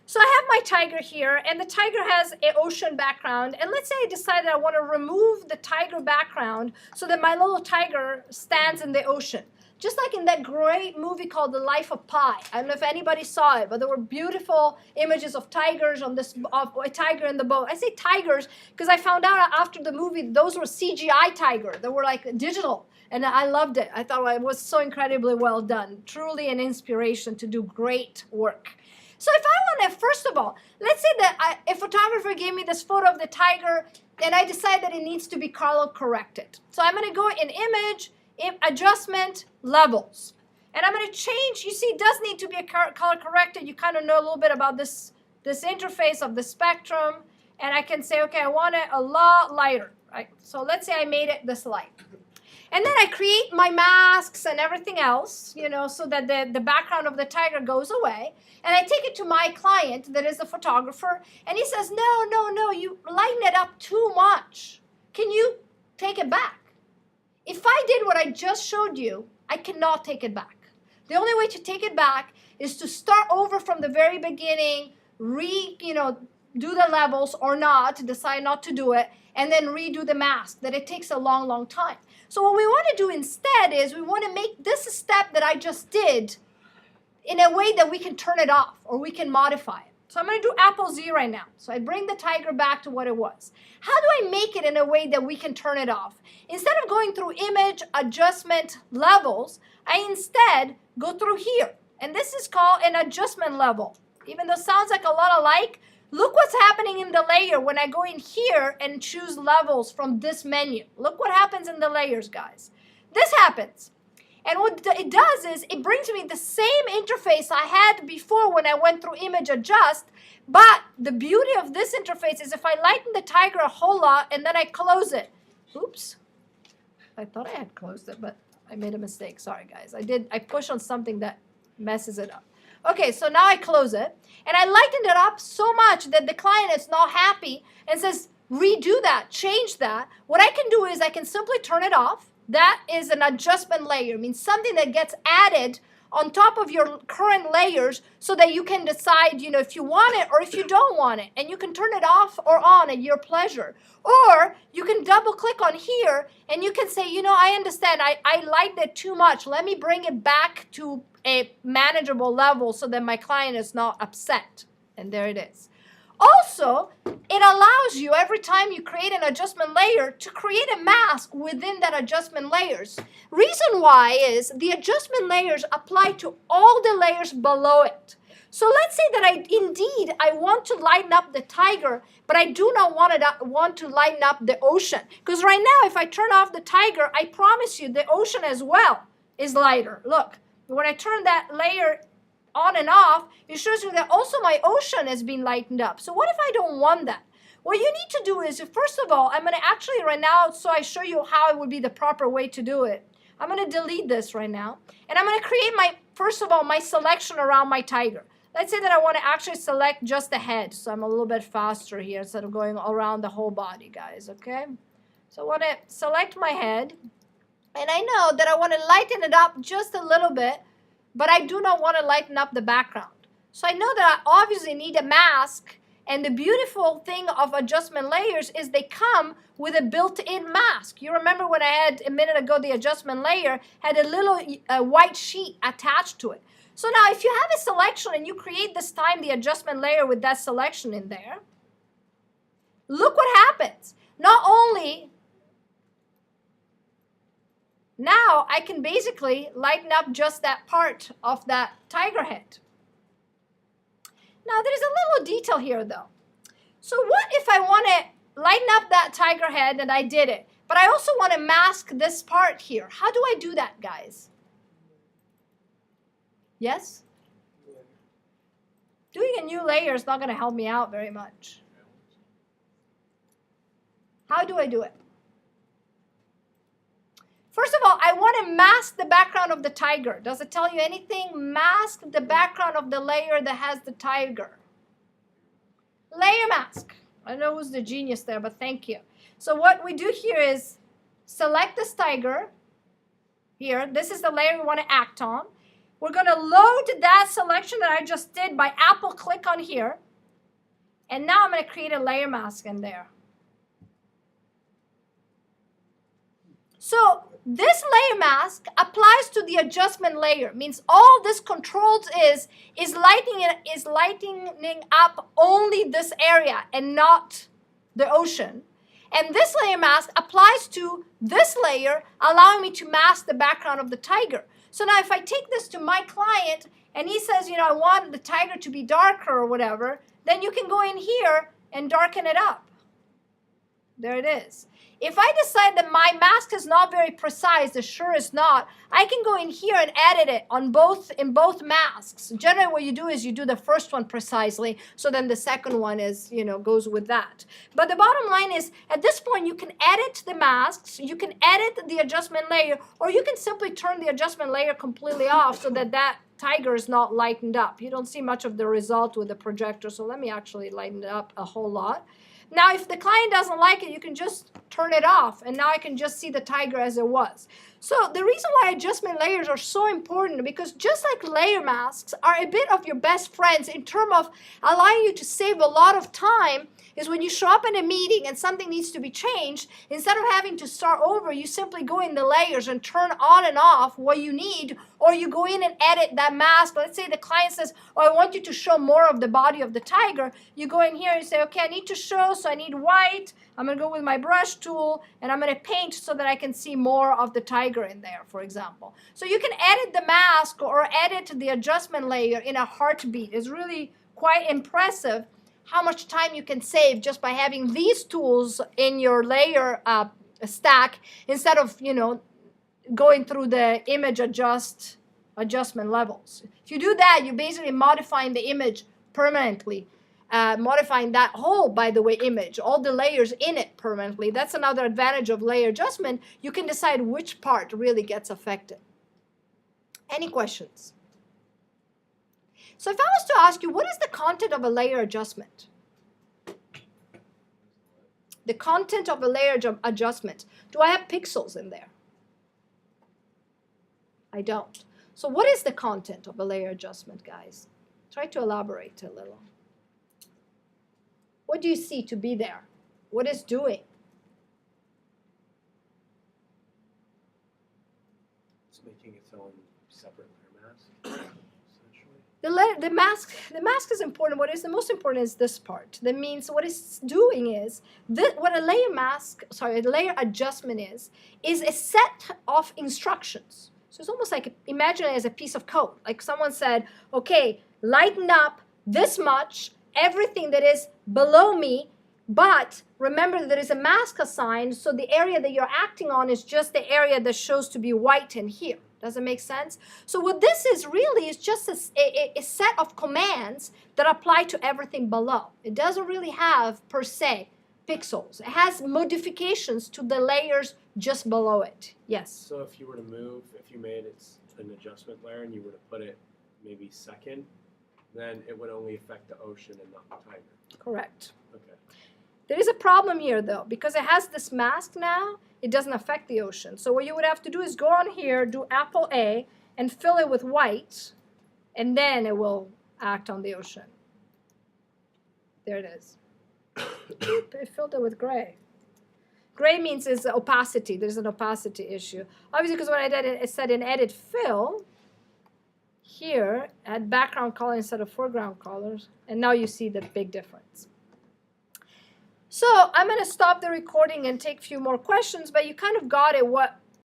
So I have my tiger here, and the tiger has an ocean background. And let's say I decide that I want to remove the tiger background so that my little tiger stands in the ocean. Just like in that great movie called The Life of Pi. I don't know if anybody saw it, but there were beautiful images of tigers on this, of a tiger in the boat. I say tigers because I found out after the movie those were CGI tigers. They were like digital, and I loved it. I thought it was so incredibly well done. Truly an inspiration to do great work. So if I want to, first of all, let's say that a photographer gave me this photo of the tiger, and I decide that it needs to be color corrected. So I'm going to go in image, adjustment, levels. And I'm going to change, you see, it does need to be a color corrected. You kind of know a little bit about this interface of the spectrum. And I can say, okay, I want it a lot lighter, right? So let's say I made it this light. And then I create my masks and everything else, you know, so that the background of the tiger goes away. And I take it to my client that is the photographer. And he says, no, you lighten it up too much. Can you take it back? If I did what I just showed you, I cannot take it back. The only way to take it back is to start over from the very beginning, do the levels or not, decide not to do it, and then redo the mask, that it takes a long, long time. So what we want to do instead is we want to make this step that I just did in a way that we can turn it off or we can modify it. So I'm going to do Apple Z right now. So I bring the tiger back to what it was. How do I make it in a way that we can turn it off? Instead of going through image, adjustment, levels, I instead go through here. And this is called an adjustment level. Even though it sounds like a lot alike, look what's happening in the layer when I go in here and choose levels from this menu. Look what happens in the layers, guys. This happens. And what it does is it brings me the same interface I had before when I went through image adjust, but the beauty of this interface is if I lighten the tiger a whole lot and then I close it. Oops. I thought I had closed it, but I made a mistake. Sorry, guys. I pushed on something that messes it up. Okay, so now I close it, and I lightened it up so much that the client is not happy and says, redo that, change that. What I can do is I can simply turn it off. That is an adjustment layer, means something that gets added on top of your current layers so that you can decide, if you want it or if you don't want it. And you can turn it off or on at your pleasure. Or you can double click on here and you can say, I understand, I liked it too much. Let me bring it back to a manageable level so that my client is not upset. And there it is. Also, it allows you, every time you create an adjustment layer, to create a mask within that adjustment layers. Reason why is the adjustment layers apply to all the layers below it. So let's say that I want to lighten up the tiger, but I do not want to lighten up the ocean. Because right now, if I turn off the tiger, I promise you the ocean as well is lighter. Look, when I turn that layer on and off, it shows you that also my ocean has been lightened up. So what if I don't want that? What you need to do is, first of all, I'm going to actually right now, so I show you how it would be the proper way to do it. I'm going to delete this right now. And I'm going to create first of all, my selection around my tiger. Let's say that I want to actually select just the head. So I'm a little bit faster here instead of going around the whole body, guys, okay? So I want to select my head. And I know that I want to lighten it up just a little bit, but I do not want to lighten up the background. So I know that I obviously need a mask, and the beautiful thing of adjustment layers is they come with a built-in mask. You remember when I had a minute ago, the adjustment layer had a little white sheet attached to it. So now if you have a selection and you create this time the adjustment layer with that selection in there, look what happens. Not only now I can basically lighten up just that part of that tiger head. Now there's a little detail here though. So what if I want to lighten up that tiger head, and I did it, but I also want to mask this part here? How do I do that, guys? Yes? Doing a new layer is not going to help me out very much. How do I do it? First of all, I want to mask the background of the tiger. Does it tell you anything? Mask the background of the layer that has the tiger. Layer mask. I don't know who's the genius there, but thank you. So what we do here is select this tiger here. This is the layer we want to act on. We're going to load that selection that I just did by Apple click on here. And now I'm going to create a layer mask in there. So this layer mask applies to the adjustment layer. Means all this controls is lightening up only this area and not the ocean. And this layer mask applies to this layer, allowing me to mask the background of the tiger. So now if I take this to my client and he says, I want the tiger to be darker or whatever, then you can go in here and darken it up. There it is. If I decide that my mask is not very precise, the sure is not, I can go in here and edit it in both masks. Generally what you do is you do the first one precisely, so then the second one is, goes with that. But the bottom line is, at this point you can edit the masks, you can edit the adjustment layer, or you can simply turn the adjustment layer completely off so that tiger is not lightened up. You don't see much of the result with the projector, so let me actually lighten it up a whole lot. Now, if the client doesn't like it, you can just turn it off, and now I can just see the tiger as it was. So the reason why adjustment layers are so important, because just like layer masks are a bit of your best friends in terms of allowing you to save a lot of time, is when you show up in a meeting and something needs to be changed, instead of having to start over, you simply go in the layers and turn on and off what you need, or you go in and edit that mask. Let's say the client says, I want you to show more of the body of the tiger. You go in here and say, okay, I need to show, so I need white. I'm going to go with my brush tool, and I'm going to paint so that I can see more of the tiger in there, for example. So you can edit the mask or edit the adjustment layer in a heartbeat. It's really quite impressive how much time you can save just by having these tools in your layer stack instead of, going through the image adjustment levels. If you do that, you're basically modifying the image permanently, modifying that whole, by the way, image, all the layers in it permanently. That's another advantage of layer adjustment. You can decide which part really gets affected. Any questions? So if I was to ask you, what is the content of a layer adjustment? The content of a layer adjustment. Do I have pixels in there? I don't. So what is the content of a layer adjustment, guys? Try to elaborate a little. What do you see to be there? What is doing? It's making its own separate layer mask. The mask is important. What is the most important is this part. That means what it's doing is, what a layer adjustment is a set of instructions. So it's almost like, imagine it as a piece of code. Like someone said, okay, lighten up this much, everything that is below me, but remember there is a mask assigned, so the area that you're acting on is just the area that shows to be white in here. Does it make sense? So what this is really is just a set of commands that apply to everything below. It doesn't really have, per se, pixels. It has modifications to the layers just below it. Yes? So if you were to move, if you made it an adjustment layer and you were to put it maybe second, then it would only affect the ocean and not the tiger. Correct. Okay. There is a problem here, though, because it has this mask now. It doesn't affect the ocean. So what you would have to do is go on here, do Apple A, and fill it with white, and then it will act on the ocean. There it is. It filled it with gray. Gray means is opacity. There's an opacity issue. Obviously, because when I did it, it said in edit fill, here, add background color instead of foreground colors, and now you see the big difference. So I'm going to stop the recording and take a few more questions, but you kind of got it, what